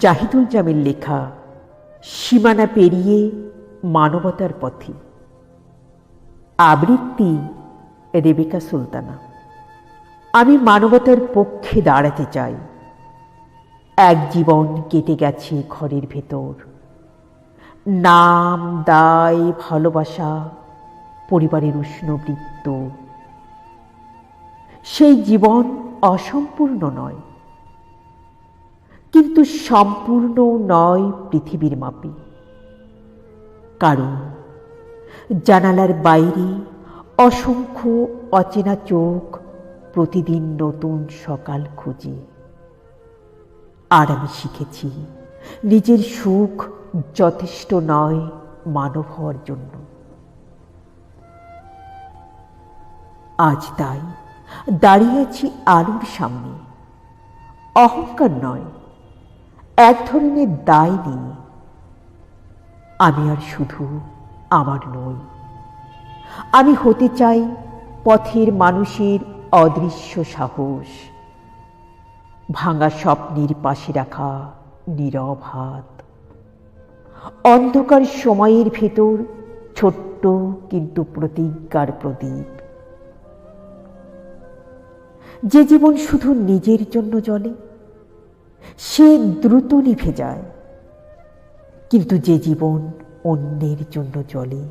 জাহিদুল জামিল লেখা সীমানা পেরিয়ে মানবতার পথে। আবৃত্তি রেবেকা সুলতানা। আমি মানবতার পক্ষে দাঁড়াতে চাই। এক জীবন কেটে গেছে ঘরের ভেতর, নাম দায় ভালোবাসা পরিবারের উষ্ণ বৃত্ত। সেই জীবন অসম্পূর্ণ নয়, কিন্তু সম্পূর্ণ নয় পৃথিবীর মাপে। কারণ জানালার বাইরে অসংখ্য অচেনা চোখ প্রতিদিন নতুন সকাল খুঁজে। আর আমি শিখেছি নিজের সুখ যথেষ্ট নয় মানব হওয়ার জন্য। আজ তাই দাঁড়িয়ে আছি আলোর সামনে, অহংকার নয়, এক ধরনের দায় নিয়ে। আমি আর শুধু আমার নই, আমি হতে চাই পথের মানুষের অদৃশ্য সাহস, ভাঙা স্বপ্নের পাশে রাখা নীরব হাত, অন্ধকার সময়ের ভেতর ছোট্ট কিন্তু প্রতিজ্ঞার প্রদীপ। যে জীবন শুধু নিজের জন্য জ্বলে সে দ্রুত নিভে যায়, কিন্তু যে জীবন অন্যের জন্য জ্বলে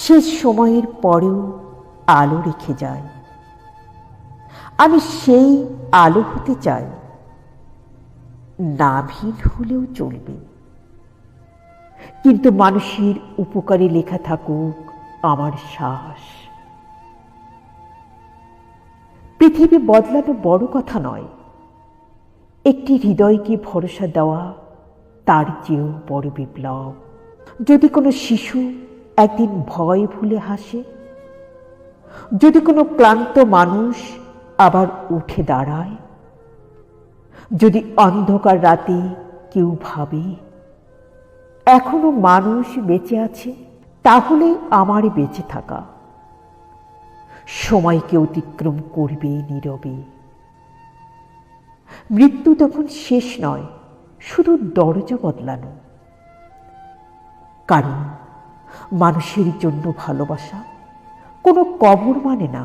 শেষ সময়ের পরেও আলো রেখে যায়। আমি সেই আলো হতে চাই, নামহীন হলেও চলবে, কিন্তু মানুষের উপকারে লেখা থাকুক আমার শ্বাস। পৃথিবী বদলানো বড় কথা নয়, একটি হৃদয়কে ভরসা দেওয়া তার চেয়েও বড় বিপ্লব। যদি কোনো শিশু একদিন ভয় ভুলে হাসে, যদি কোনো ক্লান্ত মানুষ আবার উঠে দাঁড়ায়, যদি অন্ধকার রাতে কেউ ভাবে এখনো মানুষ বেঁচে আছে, তাহলে আমার বেঁচে থাকা সময়কে অতিক্রম করবে নীরবে। মৃত্যু তখন শেষ নয়, শুধু দরজা বদলানো। কারণ মানুষের জন্য ভালোবাসা কোনো কবর মানে না,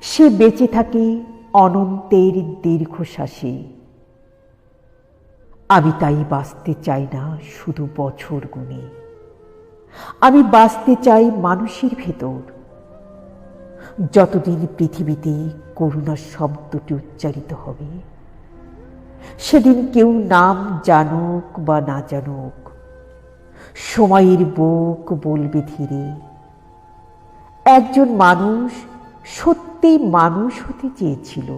সে বেঁচে থাকে অনন্তের দীর্ঘশ্বাসে। আমি তাই বাঁচতে চাই না শুধু বছর গুনে, আমি বাঁচতে চাই মানুষের ভেতর। যতদিন পৃথিবীতে করুণার শব্দটি উচ্চারিত হবে, সেদিন কেউ নাম জানুক বা না জানুক, সময়ের বুক বলবে ধীরে, একজন মানুষ সত্যি মানুষ হতে চেয়েছিল।